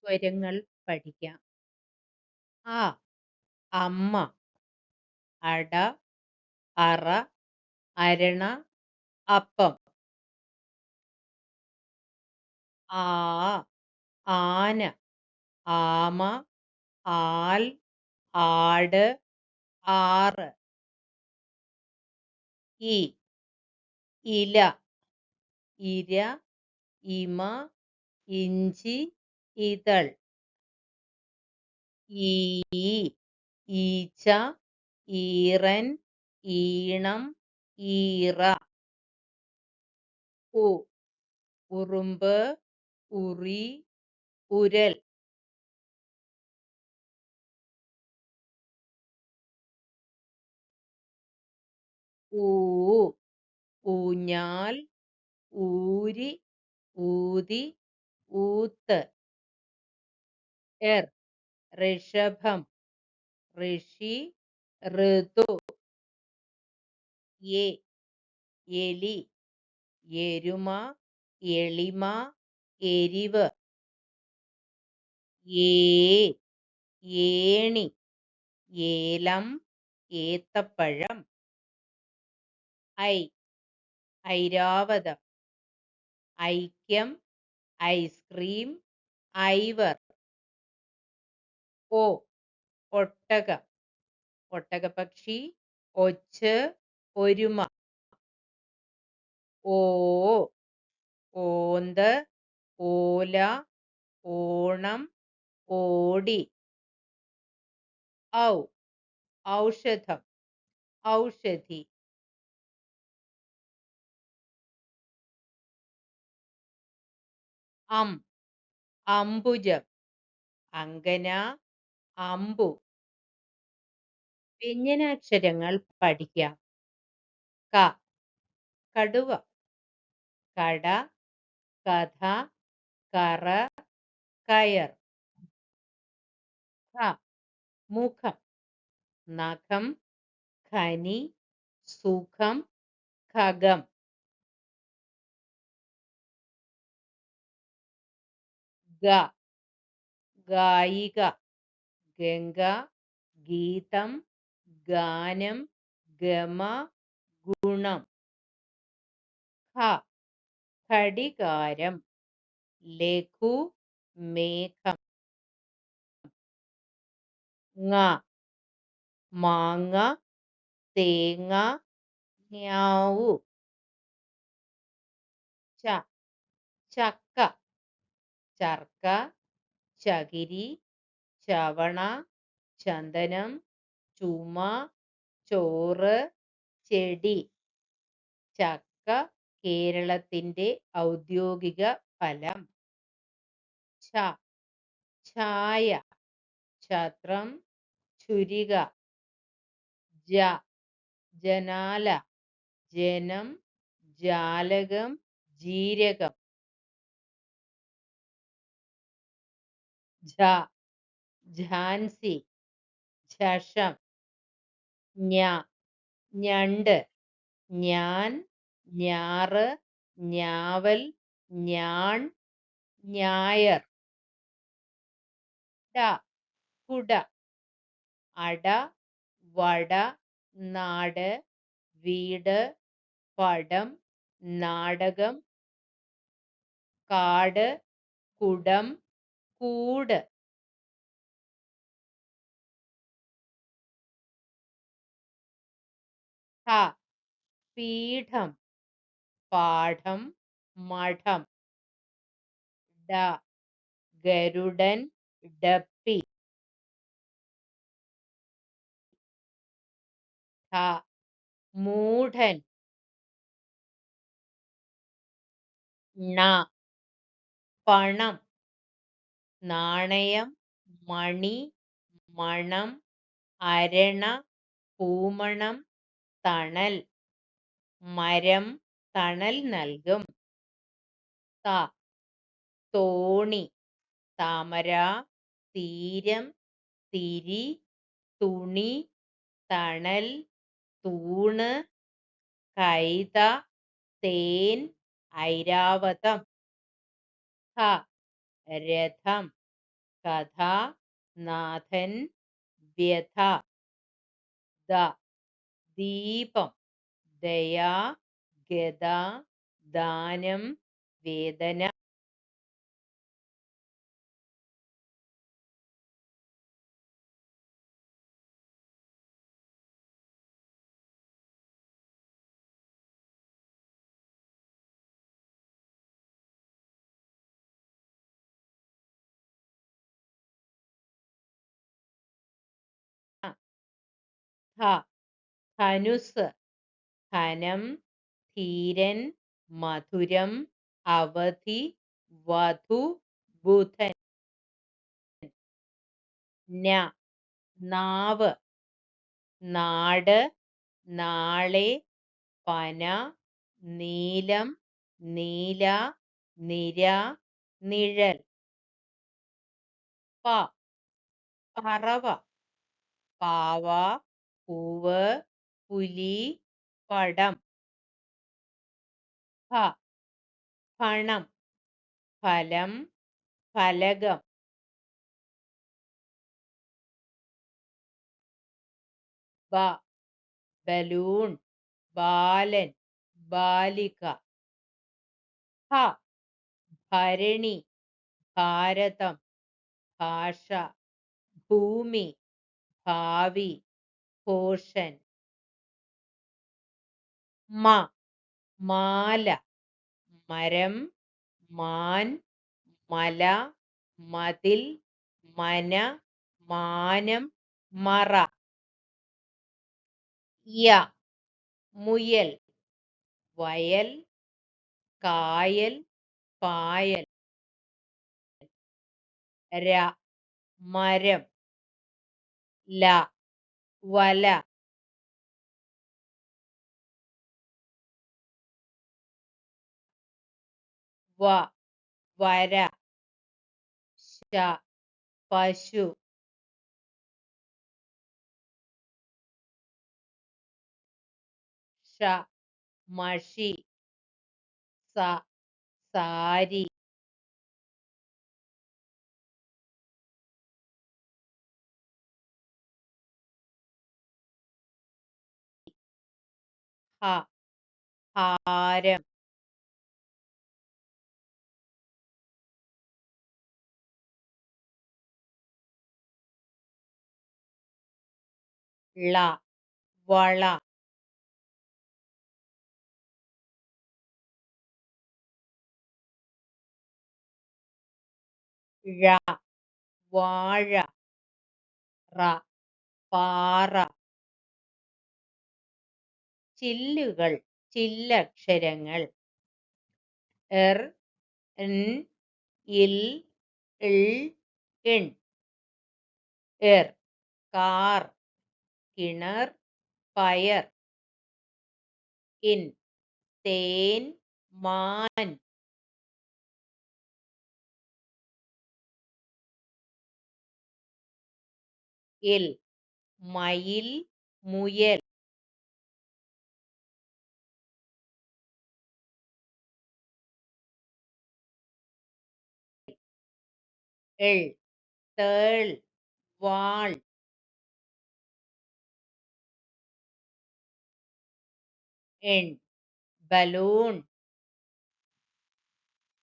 സ്വരങ്ങൾ പഠിക്കാം. അ അമ്മ, അട, അറ, അരണ, അപ്പം. ആ ആന, ആമ, ആൽ, ആട്, ആറ്. ഇ ഇല, ഇര, ഇമ, ഇഞ്ചി, ഇതൾ. ഈ ഈച്ച, ഈറൻ, ഈണം, ഈറ. ഉ ഉറുമ്പ്, ഉറി, ഉരൽ. ഊ ഊഞ്ഞാൽ, ഊരി, ഊതി, ഊത്ത്. ഋഷഭം, ഋഷി, ഋതു. എ എലി, എരുമ, എളിമ, എരിവ്. ഏ ഏണി, ഏലം, ഏത്തപ്പഴം. ഐരാവതം, ഐക്യം, ഐസ്ക്രീം, ഐവർ. ഒട്ടകം, ഒട്ടകപ്പക്ഷി, ഒച്ച്, ഒരുമ. ഓന്ത്, ഓല, ഓണം, ഓടി. ഔഷധം, ഔഷധി. അംബുജം, അങ്കന, അമ്പു. വ്യഞ്ജനാക്ഷരങ്ങൾ പഠിക്കാം. കടുവ, കട, കഥ, കറ, കയർ. മുഖം, നഖം, ഖനി, സുഖം, ഖഗം. ഗായിക, ഗംഗ, ഗീതം, ഗാനം, ഗമ, ഗുണം. ഘടികാരം, ലഘു, മേഘം. മാങ്ങ, തേങ്ങ, ഞാവു. ചക്ക, ചർക്ക, ചകിരി, ചവണ, ചന്ദനം, ചുമ, ചോറ്, ചെടി. ചക്ക കേരളത്തിന്റെ ഔദ്യോഗിക ഫലം. ഛായ, ഛത്രം, ഛുരിക. ജനാല, ജനം, ജാലകം, ജീരകം. ഝാൻസി, ഝഷം. ഞണ്ട്, ഞാൻ, ഞാറ്, ഞാവൽ, ഞാൺ, ഞായർ. കുട, അട, വട, നാട്, വീട്, പടം, നാടകം, കാട്, കുടം, കൂട്. പീഠം, പാഠം, മഠം. ഗരുഡൻ, ഡപ്പി. മൂഢൻ, പണം, നാണയം, മണി, മണം, അരണ, പൂമണം, തണൽ. മരം തണൽ നൽകും. തോണി, താമര, തീരം, തിരി, തുണി, തണൽ, തൂണ്, കൈത, തേൻ, ഐരാവതം. രഥം, കഥ, നാഥൻ, വ്യഥ, ദ, ദീപം, ദയ, ഗദ, ദാനം, വേദന. ധ, ധനുസ്, ധനം, ധീരൻ, മധുരം, അവധി, വധു, ബുധൻ. ന, നാവ്, നാട്, നാളെ, പന, നീലം, നീല, നിര, നിഴൽ. പ, പറവ, പാവ, പൂവ്, പുലി, പടം. ഫ, ഫണം, ഫലം, ഫലകം. ബ, ബലൂൺ, ബാലൻ, ബാലിക. ഭ, ഭരണി, ഭാരതം, ഭാഷ, ഭൂമി, ഭാവി, ഭോഷൻ. മ, മാല, മരം, മാൻ, മല, മതിൽ, മന, മാനം, മറ. യ, മുയൽ, വയൽ, കായൽ, പായൽ. ര, മരം, ല, വല. വ, വര. ശ, പശു. ഷ, മഷി. സ, സാരി. ഹ, ഹാരം. ള, വള. ഴ, വാഴ. റ, പാറ. ചില്ലുകൾ, ചില്ലക്ഷരങ്ങൾ. എർ, ൻ, ഇൽ, ൾ, ഇൺ. എർ, കാർ, കിണർ, പയർ. ഇൻ, തേൻ, മാൻ. ഇൽ, മയിൽ, മുയൽ. എൾ, തേൾ, വാൾ. എൺ, ബലൂൺ,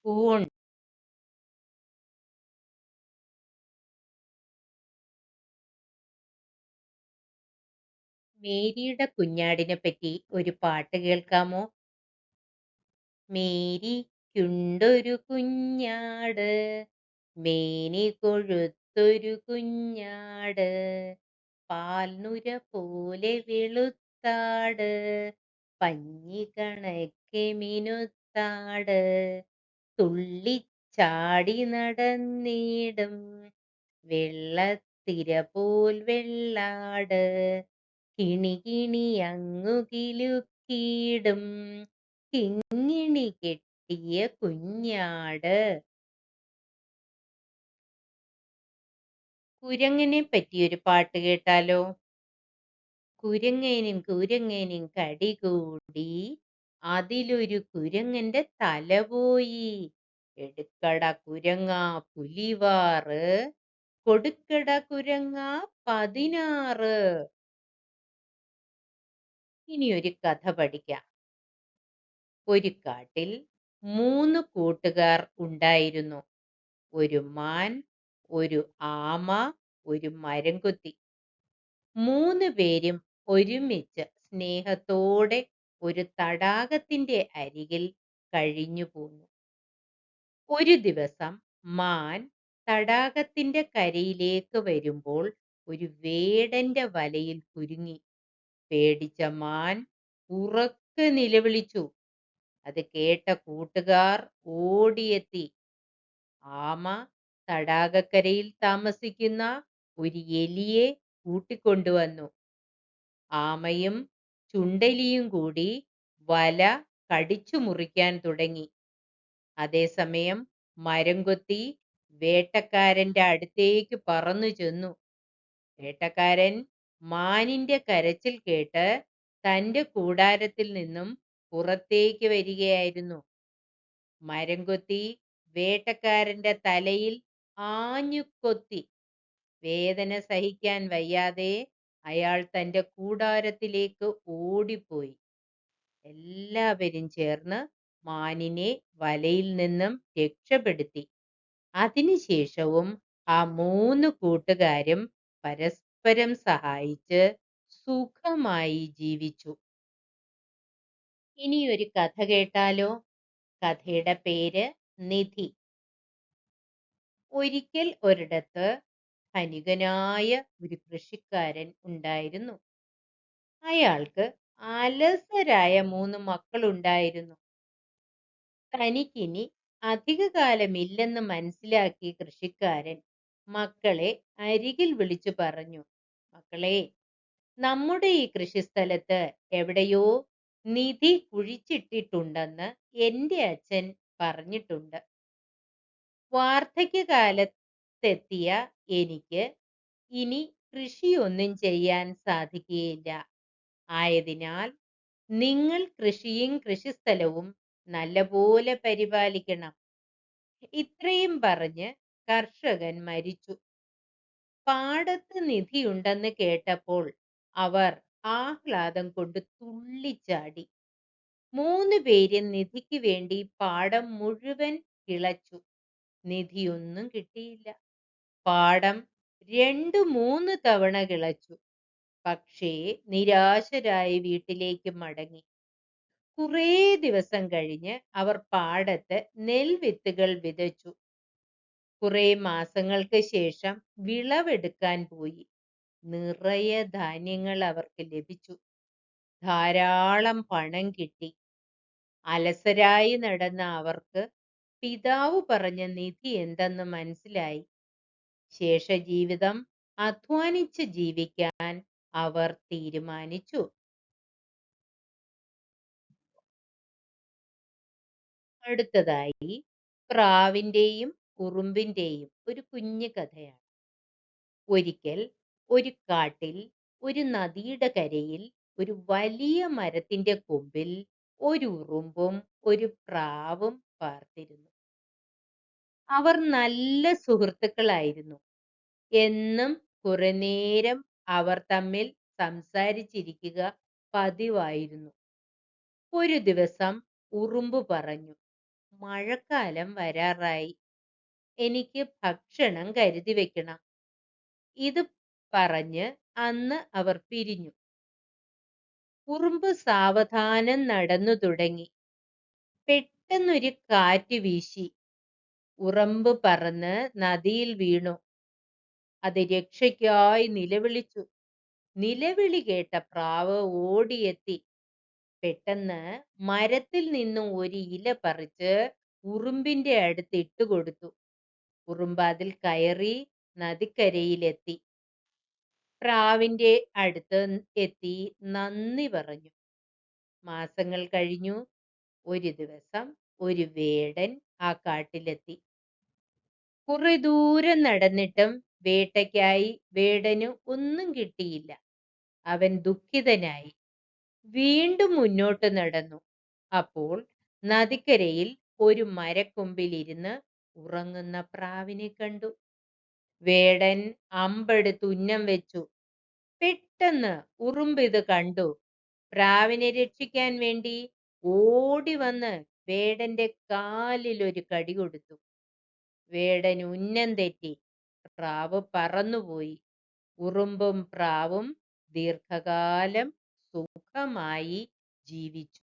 ഊൺ. മേരിയുടെ കുഞ്ഞാടിനെ പറ്റി ഒരു പാട്ട് കേൾക്കാമോ? മേരിക്കുണ്ടൊരു കുഞ്ഞാട്, മേനി കൊഴുത്തൊരു കുഞ്ഞാട്, പാൽനുര പോലെ വെളുത്താട്, പഞ്ഞി കണക്കെ മിനുത്താട്, തുള്ളിച്ചാടി നടന്നിടും വെള്ളത്തിര പോൽ വെള്ളാട്, കിണി കിണി അങ്ങു കിലുക്കിയിടും കിങ്ങിണി കെട്ടിയ കുഞ്ഞാട്. കുരങ്ങനെ പറ്റിയൊരു പാട്ട് കേട്ടാലോ? കുരങ്ങനും കുരങ്ങനും കടികൂടി, അതിലൊരു കുരങ്ങന്റെ തല പോയി. എടുക്കട കുരങ്ങാ പുലിവാറ്, കൊടുക്കട കുരങ്ങാ 16. ഇനിയൊരു കഥ പഠിക്കാം. ഒരു കാട്ടിൽ 3 കൂട്ടുകാർ ഉണ്ടായിരുന്നു. ഒരു മാൻ, ഒരു ആമ, ഒരു മരംകൊത്തി. 3 പേരും ഒരുമിച്ച് സ്നേഹത്തോടെ ഒരു തടാകത്തിന്റെ അരികിൽ കഴിഞ്ഞു പോന്നു. ഒരു ദിവസം മാൻ തടാകത്തിന്റെ കരയിലേക്ക് വരുമ്പോൾ ഒരു വേടന്റെ വലയിൽ കുരുങ്ങി. പേടിച്ച മാൻ ഉറക്കെ നിലവിളിച്ചു. അത് കേട്ട കൂട്ടുകാർ ഓടിയെത്തി. ആമ തടാകക്കരയിൽ താമസിക്കുന്ന ഒരു എലിയെ കൂട്ടിക്കൊണ്ടുവന്നു. ആമയും ചുണ്ടെലിയും കൂടി വല കടിച്ചു മുറിക്കാൻ തുടങ്ങി. അതേസമയം മരംകൊത്തി വേട്ടക്കാരന്റെ അടുത്തേക്ക് പറന്നു ചെന്നു. വേട്ടക്കാരൻ മാനിന്റെ കരച്ചിൽ കേട്ട് തന്റെ കൂടാരത്തിൽ നിന്നും പുറത്തേക്ക് വരികയായിരുന്നു. മരംകൊത്തി വേട്ടക്കാരന്റെ തലയിൽ ആഞ്ഞു കൊത്തി. വേദന സഹിക്കാൻ വയ്യാതെ അയാൾ തന്റെ കൂടാരത്തിലേക്ക് ഓടിപ്പോയി. എല്ലാവരും ചേർന്ന് മാനിനെ വലയിൽ നിന്നും രക്ഷപ്പെടുത്തി. അതിനുശേഷവും ആ 3 കൂട്ടുകാരും പരസ്പരം സഹായിച്ച് സുഖമായി ജീവിച്ചു. ഇനിയൊരു കഥ കേട്ടാലോ? കഥയുടെ പേര് നിധി. ഒരിക്കൽ ഒരിടത്ത് ധനികനായ ഒരു കൃഷിക്കാരൻ ഉണ്ടായിരുന്നു. അയാൾക്ക് അലസരായ 3 മക്കളുണ്ടായിരുന്നു. തനിക്കിനി അധികകാലമില്ലെന്ന് മനസ്സിലാക്കിയ കൃഷിക്കാരൻ മക്കളെ അരികിൽ വിളിച്ചു പറഞ്ഞു, മക്കളെ, നമ്മുടെ ഈ കൃഷിസ്ഥലത്ത് എവിടെയോ നിധി കുഴിച്ചിട്ടിട്ടുണ്ടെന്ന് എന്റെ അച്ഛൻ പറഞ്ഞിട്ടുണ്ട്. വാർദ്ധക്യകാലത്തെത്തിയ എനിക്ക് ഇനി കൃഷിയൊന്നും ചെയ്യാൻ സാധിക്കുകയില്ല. ആയതിനാൽ നിങ്ങൾ കൃഷിയും കൃഷിസ്ഥലവും നല്ലപോലെ പരിപാലിക്കണം. ഇത്രയും പറഞ്ഞ് കർഷകൻ മരിച്ചു. പാടത്ത് നിധിയുണ്ടെന്ന് കേട്ടപ്പോൾ അവർ ആഹ്ലാദം കൊണ്ട് തുള്ളിച്ചാടി. 3 പേരും നിധിക്ക് വേണ്ടി പാടം മുഴുവൻ കിളച്ചു. നിധിയൊന്നും കിട്ടിയില്ല. പാടം 2-3 തവണ കിളച്ചു. പക്ഷേ നിരാശരായി വീട്ടിലേക്ക് മടങ്ങി. കുറേ ദിവസം കഴിഞ്ഞ് അവർ പാടത്ത് നെൽവിത്തുകൾ വിതച്ചു. കുറെ മാസങ്ങൾക്ക് ശേഷം വിളവെടുക്കാൻ പോയി. നിറയെ ധാന്യങ്ങൾ അവർക്ക് ലഭിച്ചു. ധാരാളം പണം കിട്ടി. അലസരായി നടന്ന അവർക്ക് പിതാവ് പറഞ്ഞ നിധി എന്തെന്ന് മനസ്സിലായി. ശേഷജീവിതം അധ്വാനിച്ച് ജീവിക്കാൻ അവർ തീരുമാനിച്ചു. അടുത്തതായി പ്രാവിന്റെയും ഉറുമ്പിന്റെയും ഒരു കുഞ്ഞു കഥയാണ്. ഒരിക്കൽ ഒരു കാട്ടിൽ ഒരു നദിയുടെ കരയിൽ ഒരു വലിയ മരത്തിന്റെ കൊമ്പിൽ ഒരു ഉറുമ്പും ഒരു പ്രാവും പാർത്തിരുന്നു. അവർ നല്ല സുഹൃത്തുക്കളായിരുന്നു. എന്നും കുറെ നേരം അവർ തമ്മിൽ സംസാരിച്ചിരിക്കുക പതിവായിരുന്നു. ഒരു ദിവസം ഉറുമ്പ് പറഞ്ഞു, മഴക്കാലം വരാറായി. എനിക്ക് ഭക്ഷണം കരുതി വെക്കണം. ഇത് പറഞ്ഞ് അന്ന് അവർ പിരിഞ്ഞു. ഉറുമ്പ് സാവധാനം നടന്നു തുടങ്ങി. പെട്ടെന്നൊരു കാറ്റ് വീശി. ഉറുമ്പ് പറന്ന് നദിയിൽ വീണു. അത് രക്ഷയ്ക്കായി നിലവിളിച്ചു. നിലവിളി കേട്ട പ്രാവ് ഓടിയെത്തി. പെട്ടെന്ന് മരത്തിൽ നിന്നും ഒരു ഇല പറിച്ച് ഉറുമ്പിന്റെ അടുത്ത് ഇട്ടുകൊടുത്തു. ഉറുമ്പ് അതിൽ കയറി നദിക്കരയിലെത്തി. പ്രാവിന്റെ അടുത്ത് എത്തി നന്ദി പറഞ്ഞു. മാസങ്ങൾ കഴിഞ്ഞു. ഒരു ദിവസം ഒരു വേടൻ ആ കാട്ടിലെത്തി. കുറെ ദൂരം നടന്നിട്ടും വേട്ടയ്ക്കായി വേടന് ഒന്നും കിട്ടിയില്ല. അവൻ ദുഃഖിതനായി. വീണ്ടും മുന്നോട്ട് നടന്നു. അപ്പോൾ നദിക്കരയിൽ ഒരു മരക്കൊമ്പിൽ ഇരുന്ന് ഉറങ്ങുന്ന പ്രാവിനെ കണ്ടു. വേടൻ അമ്പെടുത്ത് ഉന്നം വെച്ചു. പെട്ടെന്ന് ഉറുമ്പിത് കണ്ടു. പ്രാവിനെ രക്ഷിക്കാൻ വേണ്ടി ഓടി വന്ന് വേടന്റെ കാലിൽ ഒരു കടി കൊടുത്തു. വേടൻ ഉന്നം തെറ്റി. പ്രാവ് പറന്നുപോയി. ഉറുമ്പും പ്രാവും ദീർഘകാലം സുഖമായി ജീവിച്ചു.